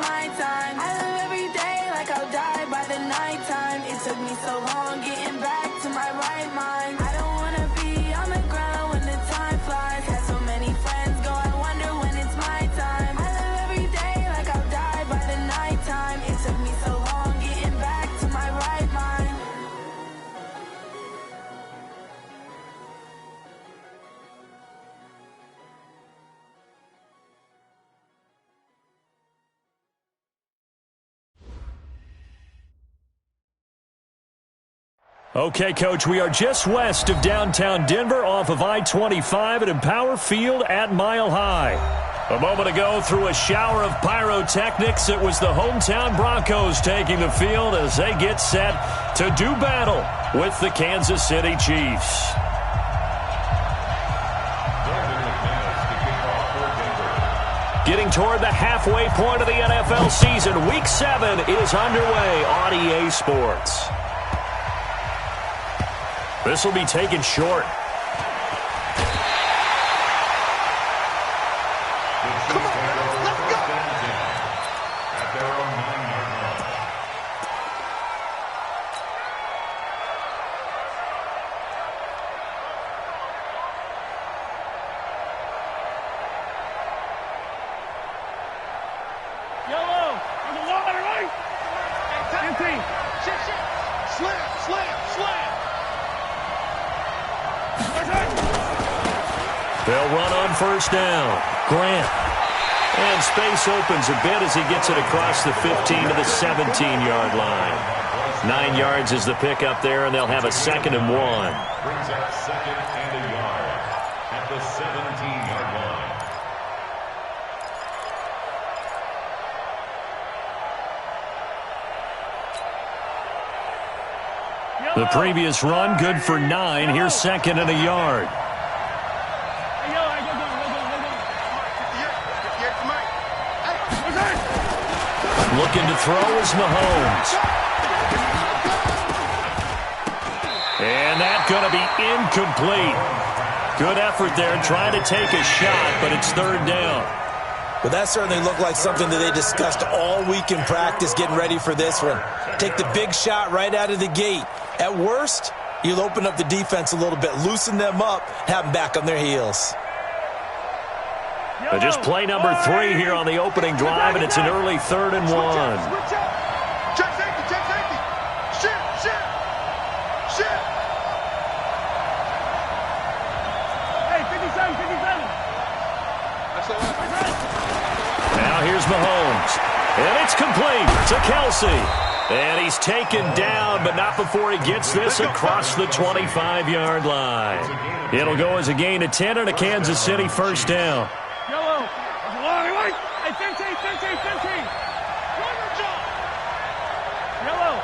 my time. I live every day like I'll die by the nighttime. It took me so long getting back to my right mind. I don't wanna be on the ground when the time flies. Had so many friends go, I wonder when it's my time. I live every day like I'll die by the nighttime. It took me so long getting back to my right mind. Okay, Coach, we are just west of downtown Denver off of I-25 at Empower Field at Mile High. A moment ago, through a shower of pyrotechnics, it was the hometown Broncos taking the field as they get set to do battle with the Kansas City Chiefs. Getting toward the halfway point of the NFL season, Week 7 is underway on EA Sports. This will be taken short. Come on, let's go. At their own 9-yard line. Yellow. There's a long on the right. Empty. Shit. Slam. They'll run on first down. Grant. And space opens a bit as he gets it across the 15 to the 17-yard line. 9 yards is the pickup there, and they'll have a 2nd and 1. Brings up 2nd and a yard at the 17-yard line. The previous run, good for 9. Here's 2nd and a yard. Looking to throw is Mahomes. And that's going to be incomplete. Good effort there trying to take a shot, but it's 3rd down. Well, that certainly looked like something that they discussed all week in practice getting ready for this one. Take the big shot right out of the gate. At worst, you'll open up the defense a little bit, loosen them up, have them back on their heels. Just play number 3 here on the opening drive, and it's an early 3rd and 1. Check safety. Shit. Hey, 57. That's all right. Now here's Mahomes. And it's complete to Kelsey. And he's taken down, but not before he gets this across the 25-yard line. It'll go as a gain of 10 and a Kansas City first down. Yellow. There's a long right. Hey, 15. Runner job. Yellow.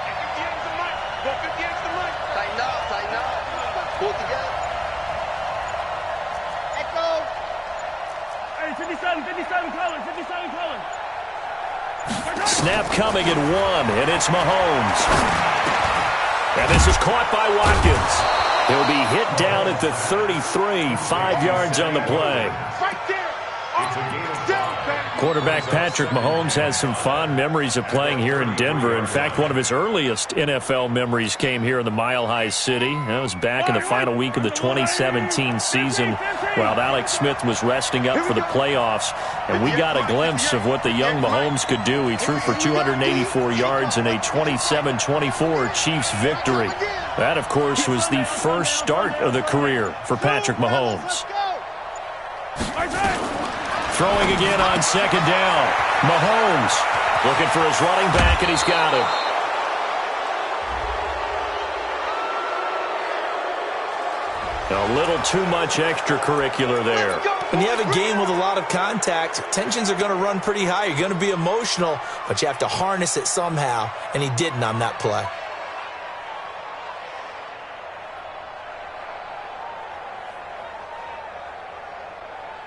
50 yards to Mike. Go 50 yards to Mike. Tighten up. Pull together. Echo. Hey, 57, Colin. Snap coming at 1, and it's Mahomes. And this is caught by Watkins. He'll be hit down at the 33, 5 yards on the play. Right there. It's a gain of 5. Quarterback Patrick Mahomes has some fond memories of playing here in Denver. In fact, one of his earliest NFL memories came here in the Mile High City. That was back in the final week of the 2017 season while Alex Smith was resting up for the playoffs. And we got a glimpse of what the young Mahomes could do. He threw for 284 yards in a 27-24 Chiefs victory. That, of course, was the first start of the career for Patrick Mahomes. Throwing again on 2nd down. Mahomes looking for his running back, and he's got him. A little too much extracurricular there. When you have a game with a lot of contact, tensions are going to run pretty high. You're going to be emotional, but you have to harness it somehow, and he didn't on that play.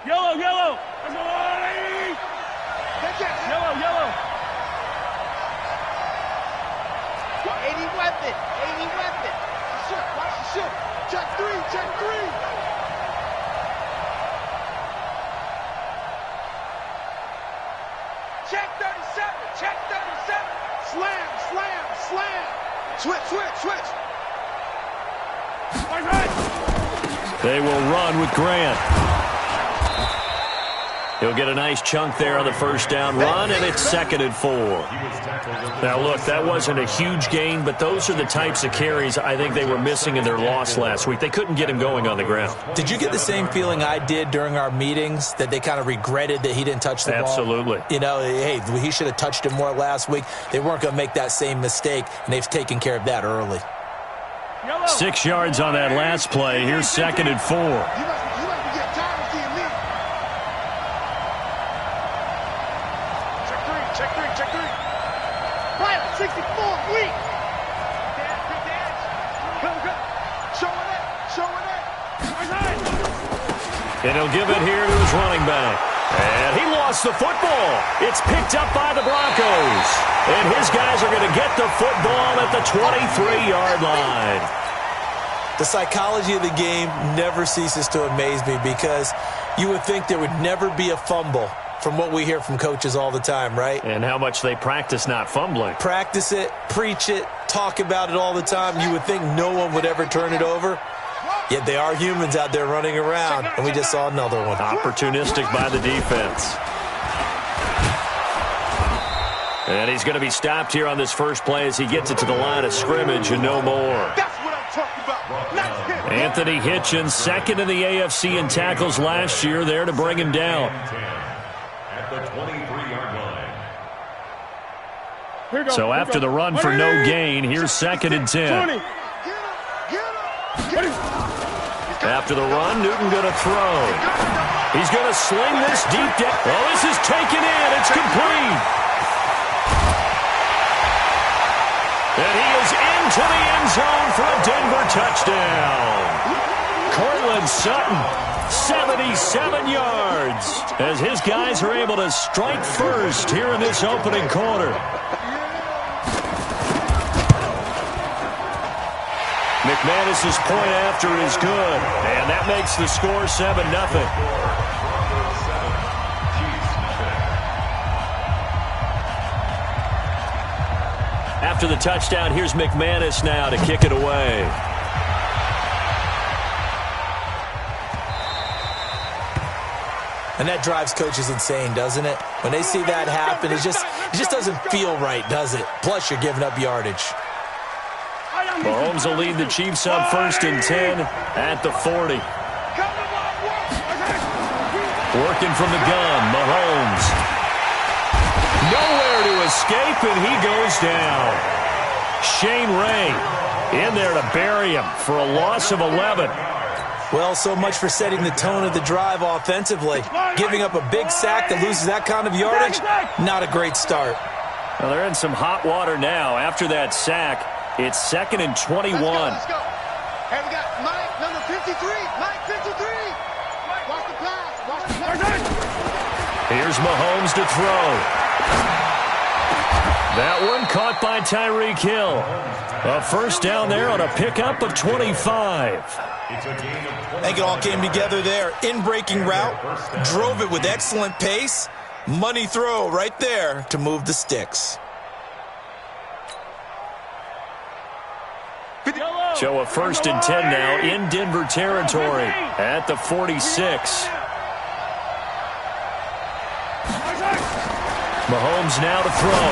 Yellow. Yellow. 80 weapon. Watch the ship. Check 3. slam. Switch. They will run with Grant. He'll get a nice chunk there on the first down run, and it's 2nd and 4. Now, look, that wasn't a huge gain, but those are the types of carries I think they were missing in their loss last week. They couldn't get him going on the ground. Did you get the same feeling I did during our meetings, that they kind of regretted that he didn't touch the ball? Absolutely. You know, hey, he should have touched it more last week. They weren't going to make that same mistake, and they've taken care of that early. 6 yards on that last play. Here's 2nd and 4. You must be getting tired of seeing me. Check three. Right, 64, weak. Go. Showing it. And he'll give it here to his running back. And he lost the football. It's picked up by the Broncos. And his guys are going to get the football at the 23-yard line. The psychology of the game never ceases to amaze me, because you would think there would never be a fumble from what we hear from coaches all the time, right? And how much they practice not fumbling. Practice it, preach it, talk about it all the time. You would think no one would ever turn it over. Yet they are humans out there running around, and we just saw another one. Opportunistic by the defense. And he's going to be stopped here on this first play as he gets it to the line of scrimmage and no more. That's what I'm talking about. Anthony Hitchens, 2nd in the AFC in tackles last year, there to bring him down. At the 23-yard line. So after the run for no gain, here's 2nd and 10. After the run, Newton going to throw. He's going to sling this deep down. Oh, this is taken in. It's complete. And he is into the end zone for a Denver touchdown. Cortland Sutton, 77 yards, as his guys are able to strike first here in this opening quarter. McManus's point after is good, and that makes the score 7-0. After the touchdown, here's McManus now to kick it away. And that drives coaches insane, doesn't it? When they see that happen, it just doesn't feel right, does it? Plus, you're giving up yardage. Mahomes will lead the Chiefs up 1st and 10 at the 40. Working from the gun, Mahomes. Nowhere to escape, and he goes down. Shane Ray in there to bury him for a loss of 11. Well, so much for setting the tone of the drive offensively. Giving up a big sack that loses that kind of yardage, not a great start. Well, they're in some hot water now after that sack. It's 2nd and 21. Let's go. Hey, we got Mike, number 53. Mike, 53. Watch the pass. Here's Mahomes to throw. That one caught by Tyreek Hill. A first down there on a pickup of 25. I think it all came together there. In-breaking route, drove it with excellent pace. Money throw right there to move the sticks. So a 1st and 10 now in Denver territory at the 46. Mahomes now to throw.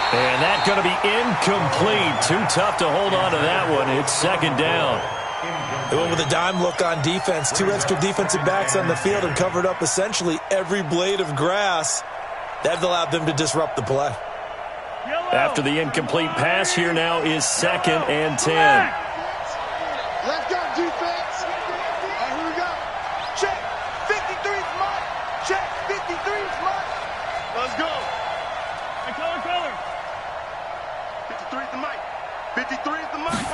And that's going to be incomplete. Too tough to hold on to that one. It's 2nd down. They went with a dime look on defense. 2 extra defensive backs on the field and covered up essentially every blade of grass. That allowed them to disrupt the play. After the incomplete pass, here now is 2nd and 10. Let's go, defense. All right, here we go. Check. 53's Mike. Check. 53's Mike. Let's go. Hey, color. 53's the Mike. 53's the Mike.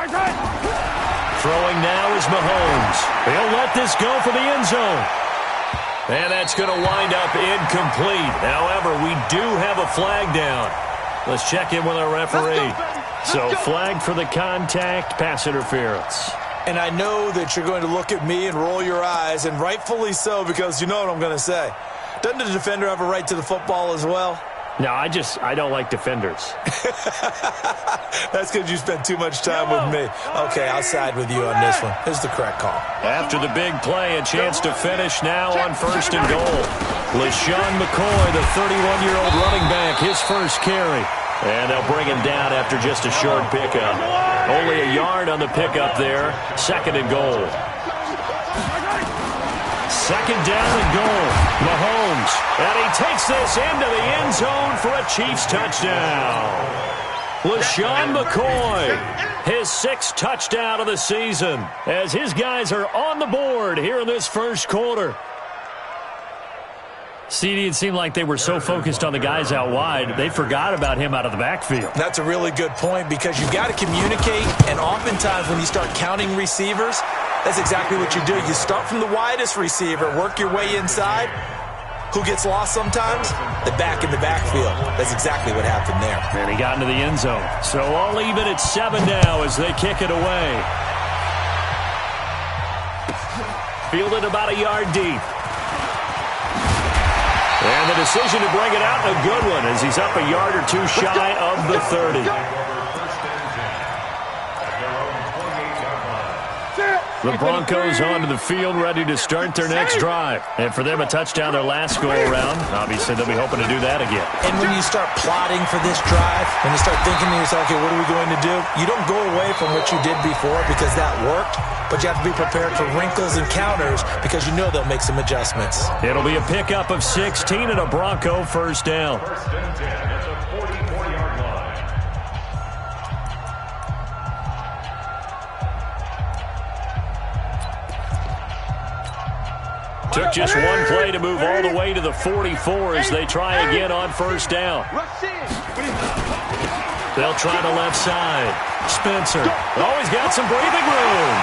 Throwing now is Mahomes. He'll let this go for the end zone. And that's going to wind up incomplete. However, we do have a flag down. Let's check in with our referee. So flagged for the contact, pass interference. And I know that you're going to look at me and roll your eyes, and rightfully so, because you know what I'm going to say. Doesn't the defender have a right to the football as well? No, I don't like defenders. That's because you spent too much time with me. Okay, I'll side with you on this one. Here's the correct call. After the big play, a chance to finish now on 1st and goal. LeSean McCoy, the 31-year-old running back, his first carry. And they'll bring him down after just a short pickup. Only a yard on the pickup there. 2nd and goal. 2nd down and goal. Mahomes. And he takes this into the end zone for a Chiefs touchdown. LeSean McCoy, his 6th touchdown of the season, as his guys are on the board here in this first quarter. CD, it seemed like they were so focused on the guys out wide, they forgot about him out of the backfield. That's a really good point because you've got to communicate, and oftentimes when you start counting receivers, that's exactly what you do. You start from the widest receiver, work your way inside. Who gets lost sometimes? The back in the backfield. That's exactly what happened there. And he got into the end zone. So all even at 7 now as they kick it away. Fielded about a yard deep. And the decision to bring it out, a good one, as he's up a yard or two shy of the 30. The Broncos onto the field, ready to start their next drive. And for them, a touchdown their last go-around. Obviously, they'll be hoping to do that again. And when you start plotting for this drive, when you start thinking to yourself, okay, what are we going to do? You don't go away from what you did before because that worked, but you have to be prepared for wrinkles and counters because you know they'll make some adjustments. It'll be a pickup of 16 and a Bronco first down. 1st and 10 at the 44-yard line. Took just one play to move all the way to the 44 as they try again on 1st down. They'll try the left side. Spencer always got some breathing room.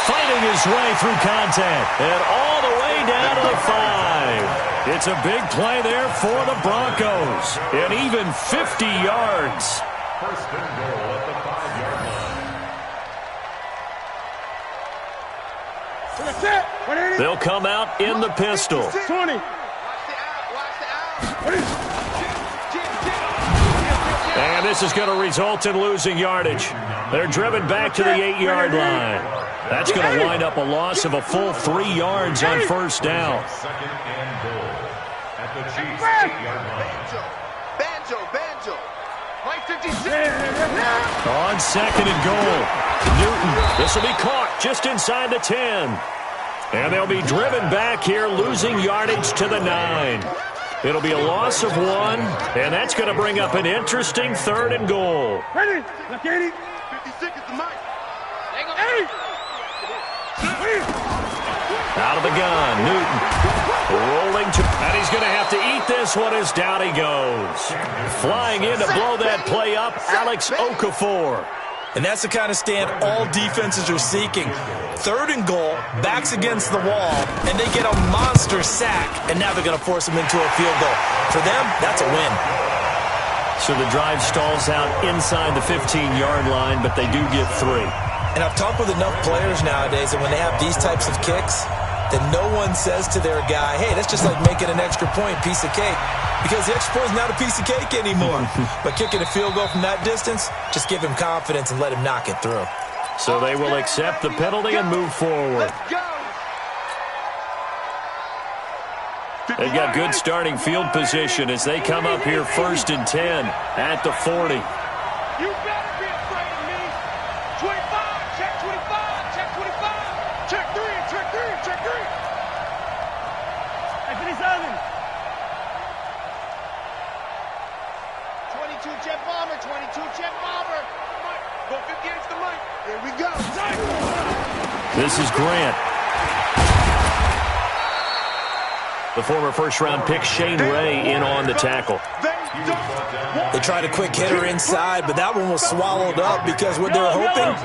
Fighting his way through contact and all the way down to the 5. It's a big play there for the Broncos. And even 50 yards. 1st and goal at the 5-yard line. They'll come out in the pistol. 20. And this is going to result in losing yardage. They're driven back to the 8-yard line. That's going to wind up a loss of a full 3 yards on 1st down. 2nd and goal at the Chiefs' 8-yard line. Banjo. Mike 56. On 2nd and goal, Newton. This will be caught just inside the 10. And they'll be driven back here, losing yardage to the 9. It'll be a loss of 1, and that's going to bring up an interesting 3rd and goal. Ready? Left 80. 56 is the mic. Out of the gun, Newton rolling to, and he's going to have to eat this one as down he goes. Flying in to blow that play up, Alex Okafor. And that's the kind of stand all defenses are seeking. 3rd and goal, backs against the wall, and they get a monster sack, and now they're going to force them into a field goal. For them, that's a win. So the drive stalls out inside the 15-yard line, but they do get 3. And I've talked with enough players nowadays that when they have these types of kicks, then no one says to their guy, hey, that's just like making an extra point, piece of cake. Because the extra point is not a piece of cake anymore. But kicking a field goal from that distance, just give him confidence and let him knock it through. So they will accept the penalty and move forward. They've got good starting field position as they come up here 1st and 10 at the 40. You better be afraid of me. 25, check 25, check 25. Check 3, check 3, check 3. Hey, 57. 22 jet bomber, 22 jet bomber. Go 58's the mic. Here we go. This is Grant. The former first-round pick Shane Ray in on the tackle. They tried a quick hitter inside, but that one was swallowed up because what they're hoping,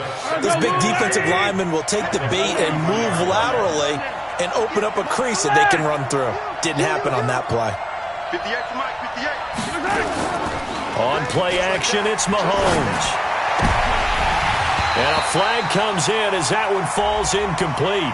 this big defensive lineman will take the bait and move laterally and open up a crease that they can run through. Didn't happen on that play. 58 to Mike, 58. On play action, it's Mahomes. And a flag comes in as that one falls incomplete.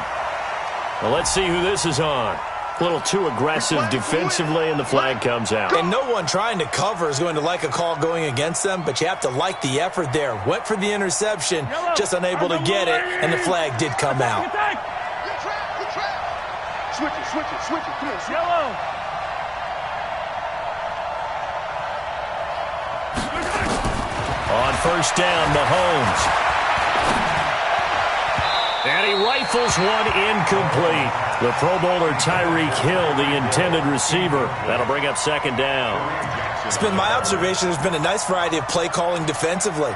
Well, let's see who this is on. A little too aggressive defensively, and the flag comes out. And no one trying to cover is going to like a call going against them, but you have to like the effort there. Went for the interception, just unable to get it, and the flag did come out. Switch it. Come on, Yellow. On first down, Mahomes. And he rifles one incomplete. The Pro Bowler Tyreek Hill, the intended receiver. That'll bring up second down. It's been my observation there's been a nice variety of play calling defensively.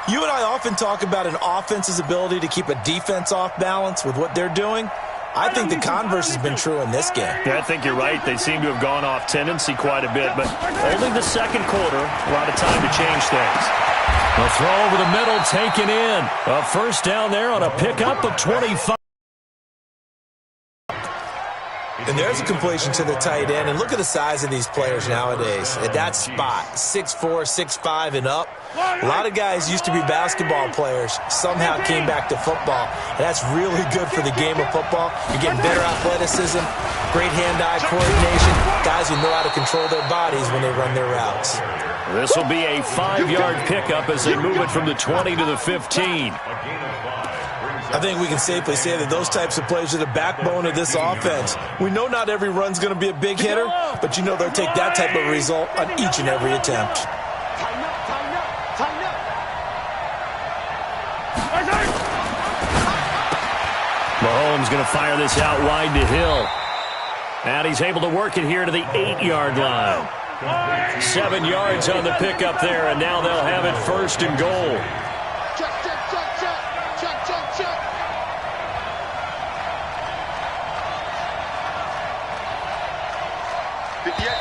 You and I often talk about an offense's ability to keep a defense off balance with what they're doing. I think the converse has been true in this game. Yeah, I think you're right. They seem to have gone off tendency quite a bit, but only the second quarter, a lot of time to change things. A throw over the middle taken in. A first down there on a pickup of 25. And there's a completion to the tight end. And look at the size of these players nowadays. At that spot, 6'4", 6'5", and up. A lot of guys used to be basketball players, somehow came back to football. And that's really good for the game of football. You're getting better athleticism, great hand-eye coordination, guys who know how to control their bodies when they run their routes. This will be a 5-yard pickup as they move it from the 20 to the 15. I think we can safely say that those types of plays are the backbone of this offense. We know not every run's going to be a big hitter, but you know they'll take that type of result on each and every attempt. Mahomes going to fire this out wide to Hill. And he's able to work it here to the 8-yard line. 7 yards on the pickup there, and now they'll have it first and goal. Check.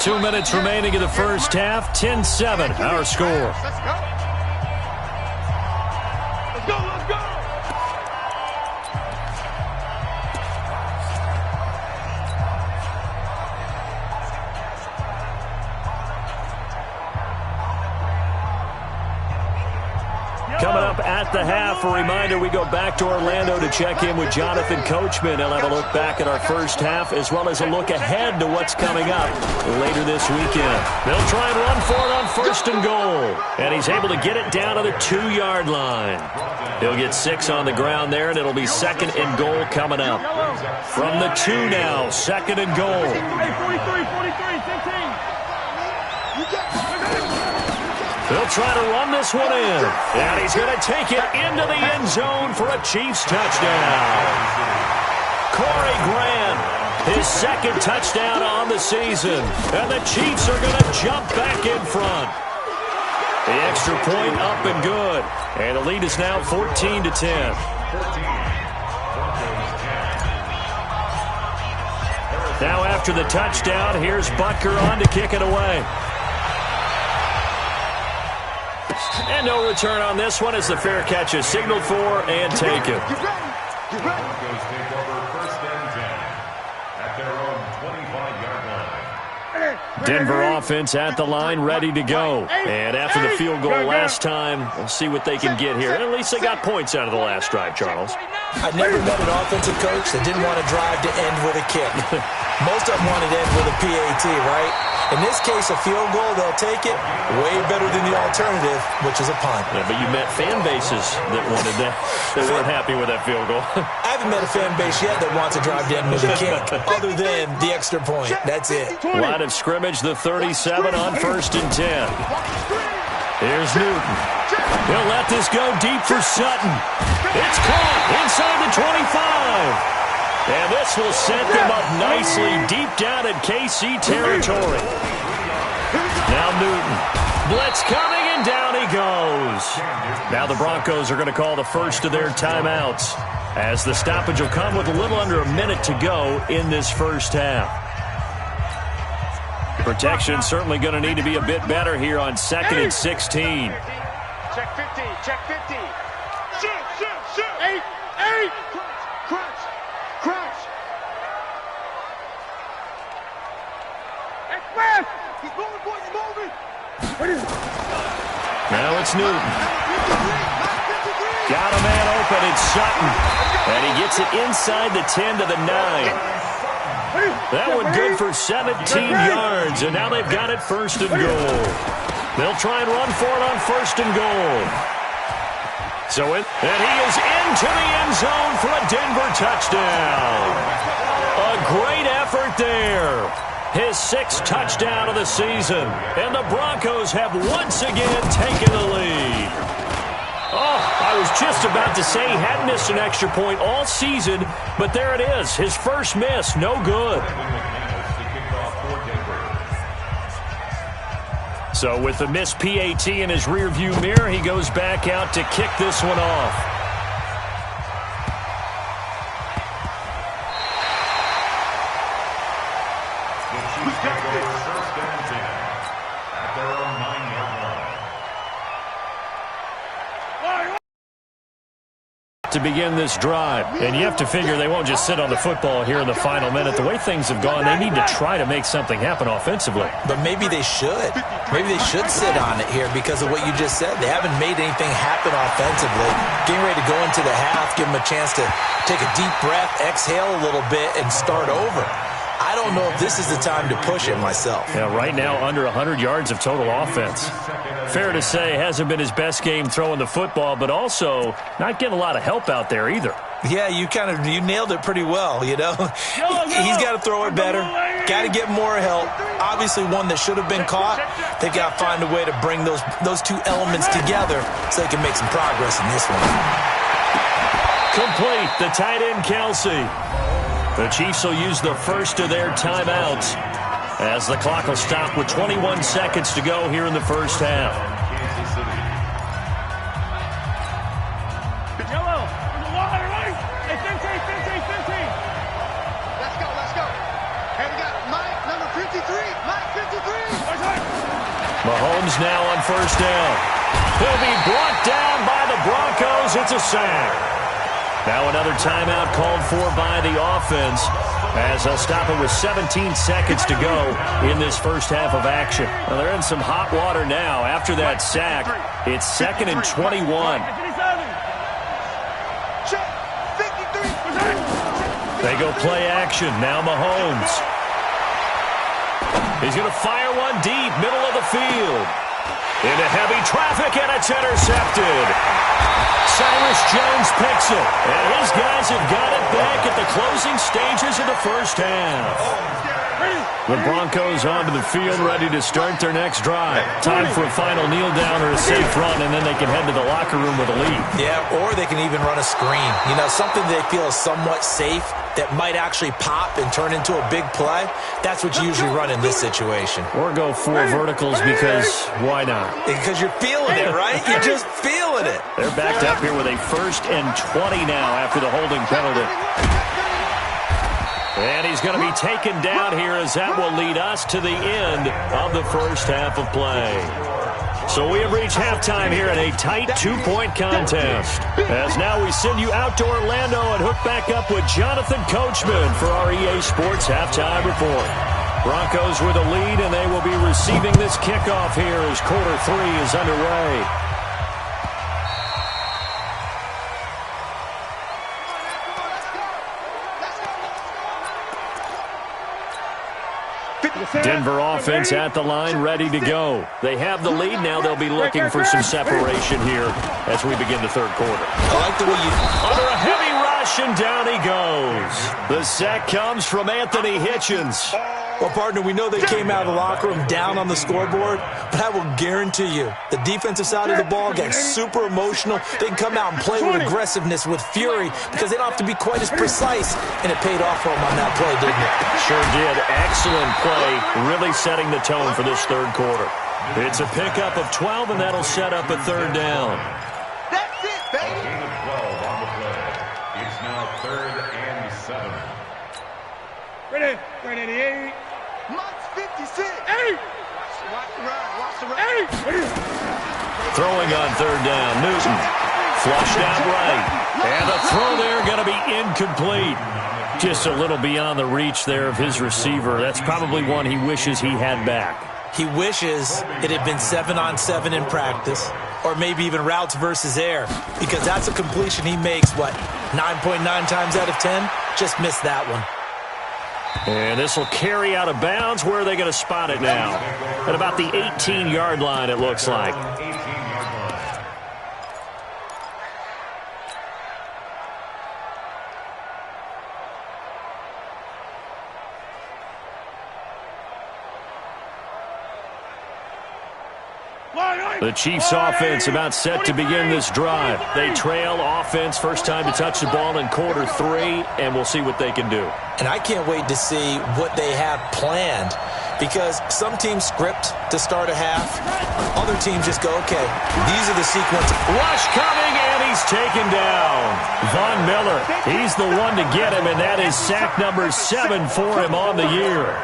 2 minutes remaining in the first half. 10-7, our score. Let's go. Coming up at the half, a reminder, we go back to Orlando to check in with Jonathan Coachman. He'll have a look back at our first half as well as a look ahead to what's coming up later this weekend. They'll try and run for it on first and goal. And he's able to get it down to the 2-yard line. He'll get 6 on the ground there, and it'll be second and goal coming up. From the 2 now, second and goal. 43, 15. They'll try to run this one in. And he's going to take it into the end zone for a Chiefs touchdown. Corey Grant, his second touchdown on the season. And the Chiefs are going to jump back in front. The extra point up and good. And the lead is now 14-10. Now after the touchdown, here's Butker on to kick it away. And no return on this one as the fair catch is signaled for and taken. Broncos take over first and 10 at their own 25-yard line. Denver offense at the line, ready to go. And after the field goal last time, we'll see what they can get here. At least they got points out of the last drive, Charles. I never met an offensive coach that didn't want to drive to end with a kick. Most of them wanted to end with a PAT, right? In this case, a field goal, they'll take it way better than the alternative, which is a punt. Yeah, but you met fan bases that wanted that. They weren't happy with that field goal. I haven't met a fan base yet that wants to drive to end with a kick, other than the extra point. That's it. Line of scrimmage, the 37 on first and 10. Here's Newton. He'll let this go deep for Sutton. It's caught inside the 25. And this will set them up nicely deep down in KC territory. Now Newton. Blitz coming, and down he goes. Now the Broncos are going to call the first of their timeouts, as the stoppage will come with a little under a minute to go in this first half. Protection certainly going to need to be a bit better here on 2nd and 16. Check 50. Shoot. 8. Crunch. Express. He's moving, boys, he's moving. Now it's Newton. Got a man open, it's Sutton. And he gets it inside the 10 to the 9. That one good for 17 yards, and now they've got it first and goal. They'll try and run for it on first and goal. And he is into the end zone for a Denver touchdown. A great effort there. His 6th touchdown of the season. And the Broncos have once again taken the lead. Oh, I was just about to say he hadn't missed an extra point all season, but there it is. His first miss, no good. So with the missed PAT in his rearview mirror, he goes back out to kick this one off. To begin this drive, and you have to figure they won't just sit on the football here in the final minute. The way things have gone, they need to try to make something happen offensively. But maybe they should. Maybe they should sit on it here because of what you just said. They haven't made anything happen offensively. Getting ready to go into the half, give them a chance to take a deep breath, exhale a little bit, and start over. I don't know if this is the time to push it myself. Yeah, right now under 100 yards of total offense. Fair to say, hasn't been his best game throwing the football, but also not getting a lot of help out there either. Yeah, you nailed it pretty well, you know. He's got to throw it better. Got to get more help. Obviously one that should have been caught. They've got to find a way to bring those two elements together so they can make some progress in this one. Complete, the tight end Kelsey. The Chiefs will use the first of their timeouts as the clock will stop with 21 seconds to go here in the first half. Yellow, in the water, right? Hey, 15. Let's go. Hey, we got Mike, number 53. Mike, 53. Mahomes now on first down. He'll be brought down by the Broncos. It's a sack. Now another timeout called for by the offense as they'll stop it with 17 seconds to go in this first half of action. Well, they're in some hot water now. After that sack, it's 2nd and 21. They go play action. Now Mahomes. He's going to fire one deep, middle of the field. Into heavy traffic, and it's intercepted. Cyrus Jones picks it, and his guys have got it back at the closing stages of the first half. The Broncos onto the field, ready to start their next drive. Time for a final kneel down or a safe run, and then they can head to the locker room with a lead. Yeah, or they can even run a screen. You know, something they feel is somewhat safe that might actually pop and turn into a big play. That's what you usually run in this situation. Or go 4 verticals because why not? Because you're feeling it, right? You're just feeling it. They're backed up here with a 1st and 20 now after the holding penalty. And he's going to be taken down here as that will lead us to the end of the first half of play. So we have reached halftime here in a tight 2-point contest. As now we send you out to Orlando and hook back up with Jonathan Coachman for our EA Sports Halftime Report. Broncos with a lead, and they will be receiving this kickoff here as quarter 3 is underway. Denver offense at the line, ready to go. They have the lead. Now they'll be looking for some separation here as we begin the third quarter. I like the way you... Under a heavy rush, and down he goes. The sack comes from Anthony Hitchens. Well, partner, we know they came out of the locker room down on the scoreboard, but I will guarantee you the defensive side of the ball got super emotional. They can come out and play with aggressiveness, with fury, because they don't have to be quite as precise, and it paid off for them on that play, didn't it? Sure did. Excellent play, really setting the tone for this third quarter. It's a pickup of 12, and that'll set up a third down. That's it, baby. A gain of 12 on the play. It's now 3rd and 7. Ready, 88. Mike's 56. Hey! Watch the run. Hey! Throwing on third down, Newton. Flushed out right. And the throw there going to be incomplete. Just a little beyond the reach there of his receiver. That's probably one he wishes he had back. He wishes it had been 7-on-7 in practice, or maybe even routes versus air, because that's a completion he makes, 9.9 times out of 10? Just missed that one. And this will carry out of bounds. Where are they going to spot it now? At about the 18-yard line, it looks like. The Chiefs offense about set to begin this drive. They trail offense, first time to touch the ball in quarter 3, and we'll see what they can do. And I can't wait to see what they have planned, because some teams script to start a half. Other teams just go, okay, these are the sequences. Rush coming, and he's taken down. Von Miller, he's the one to get him, and that is sack number 7 for him on the year.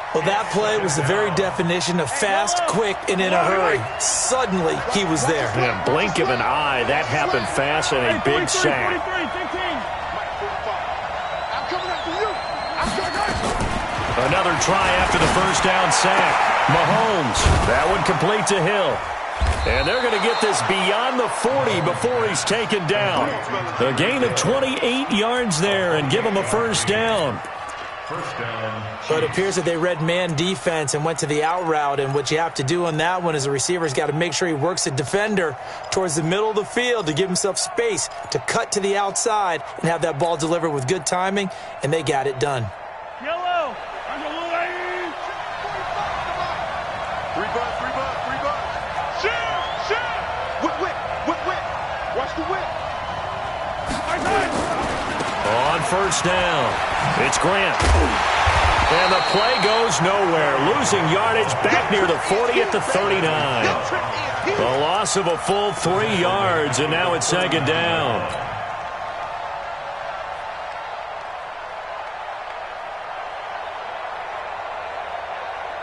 Well, that play was the very definition of fast, quick, and in a hurry. Suddenly, he was there. In a blink of an eye, that happened fast and a big sack. Another try after the first down sack. Mahomes, that one complete to Hill. And they're going to get this beyond the 40 before he's taken down. A gain of 28 yards there and give him a first down. But it appears that they read man defense and went to the out route, and what you have to do on that one is the receiver's got to make sure he works the defender towards the middle of the field to give himself space to cut to the outside and have that ball delivered with good timing, and they got it done. Yellow. Three bucks. Whip. Watch the whip. On first down, it's Grant. And the play goes nowhere. Losing yardage back near the 40 at the 39. A loss of a full 3 yards, and now it's second down.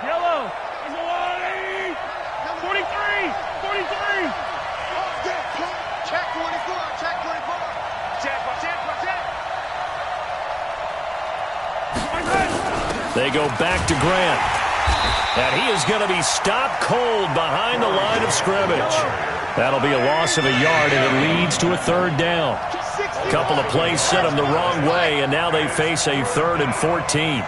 Yellow. 43. Check 24. They go back to Grant. And he is going to be stopped cold behind the line of scrimmage. That'll be a loss of a yard, and it leads to a third down. A couple of plays sent them the wrong way, and now they face a 3rd and 14.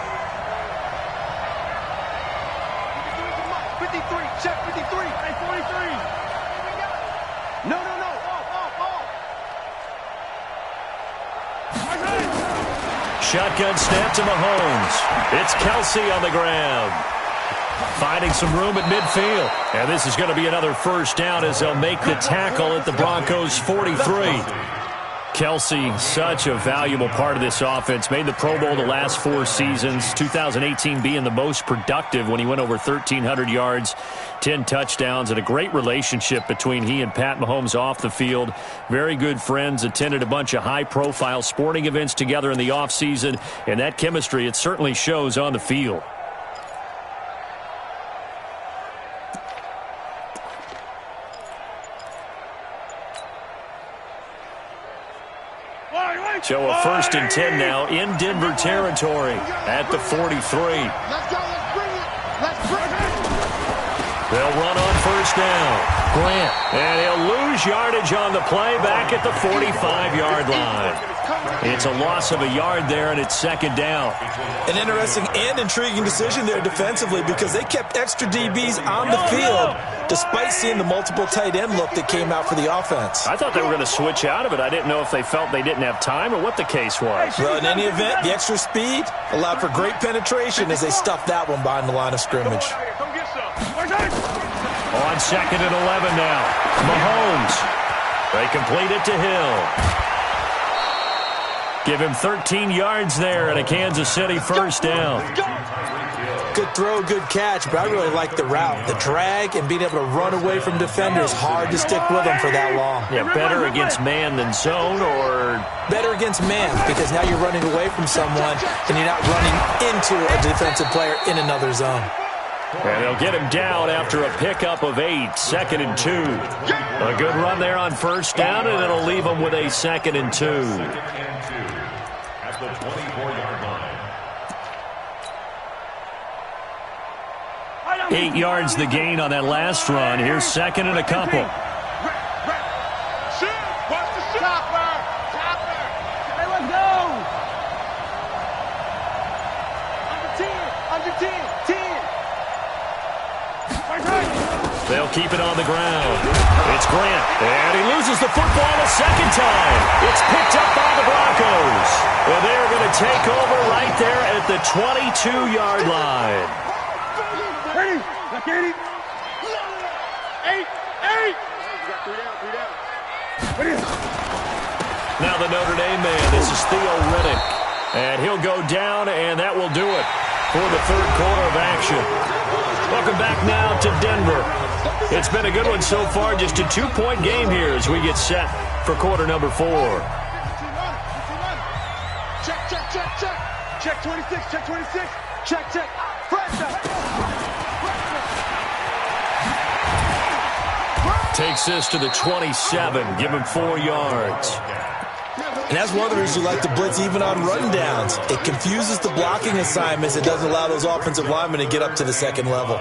53. Check 53. Hey, 43. No. Off. Shotgun snap to Mahomes. It's Kelsey on the ground. Finding some room at midfield. And this is going to be another first down as they'll make the tackle at the Broncos' 43. Kelsey, such a valuable part of this offense. Made the Pro Bowl the last 4 seasons. 2018 being the most productive when he went over 1,300 yards, 10 touchdowns, and a great relationship between he and Pat Mahomes off the field. Very good friends. Attended a bunch of high-profile sporting events together in the offseason. And that chemistry, it certainly shows on the field. So a 1st and 10 now in Denver territory at the 43. Let's go. Let's bring it. They'll run on first down. Grant. And he'll lose yardage on the play back at the 45-yard line. It's a loss of a yard there, and it's second down. An interesting and intriguing decision there defensively, because they kept extra DBs on the field despite seeing the multiple tight end look that came out for the offense. I thought they were going to switch out of it. I didn't know if they felt they didn't have time or what the case was. Well, in any event, the extra speed allowed for great penetration as they stuffed that one behind the line of scrimmage. Come get some. On 2nd and 11 now. Mahomes. They complete it to Hill. Give him 13 yards there and a Kansas City first down. Good throw, good catch, but I really like the route. The drag and being able to run away from defenders, hard to stick with them for that long. Yeah, better against man than zone, or? Better against man, because now you're running away from someone and you're not running into a defensive player in another zone. And they'll get him down after a pickup of 8, 2nd and 2. A good run there on first down, and it'll leave them with a 2nd and 2. At the 24-yard line. 8 yards the gain on that last run. Here's 2nd and a couple. They'll keep it on the ground. It's Grant, and he loses the football a second time. It's picked up by the Broncos. And they're going to take over right there at the 22-yard line. Ready? Look at it. 8. Three down. Ready? Now the Notre Dame man, this is Theo Riddick. And he'll go down, and that will do it for the third quarter of action. Welcome back now to Denver. It's been a good one so far, just a 2-point game here as we get set for quarter number 4. Check 26. Check. Takes this to the 27, give him 4 yards. And that's one of the reasons you like to blitz even on run downs. It confuses the blocking assignments. It doesn't allow those offensive linemen to get up to the second level.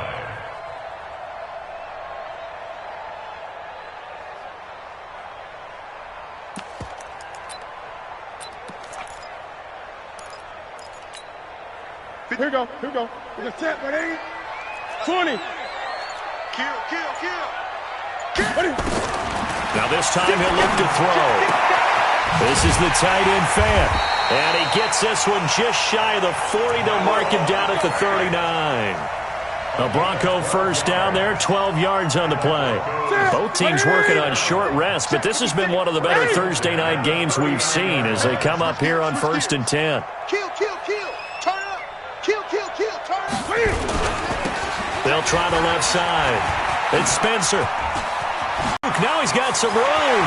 Here we go. It's a set, but ain't 20. Kill. Ready? Now this time he'll look to throw. This is the tight end Fant. And he gets this one just shy of the 40. They'll mark him down at the 39. A Bronco first down there, 12 yards on the play. Both teams working on short rest, but this has been one of the better Thursday night games we've seen as they come up here on 1st and 10. Kill. Turn up. Kill. Turn up. They'll try the left side. It's Spencer. Now he's got some room.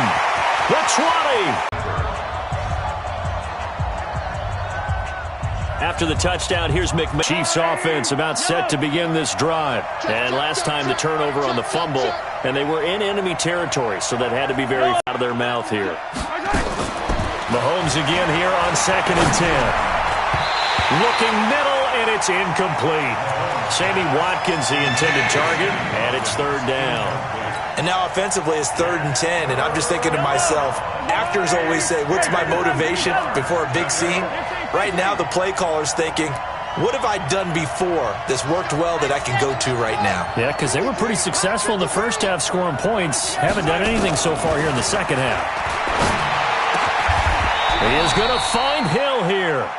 The 20. After the touchdown, here's McMahon. Chiefs offense about set to begin this drive. And last time the turnover on the fumble, and they were in enemy territory, so that had to be very out of their mouth here. Mahomes again here on 2nd and 10. Looking middle, and it's incomplete. Sammy Watkins, the intended target, and it's 3rd down. And now offensively it's 3rd and 10, and I'm just thinking to myself, actors always say, what's my motivation before a big scene? Right now the play caller's thinking, what have I done before that's worked well that I can go to right now? Yeah, because they were pretty successful in the first half scoring points. Haven't done anything so far here in the second half. He is going to find Hill here.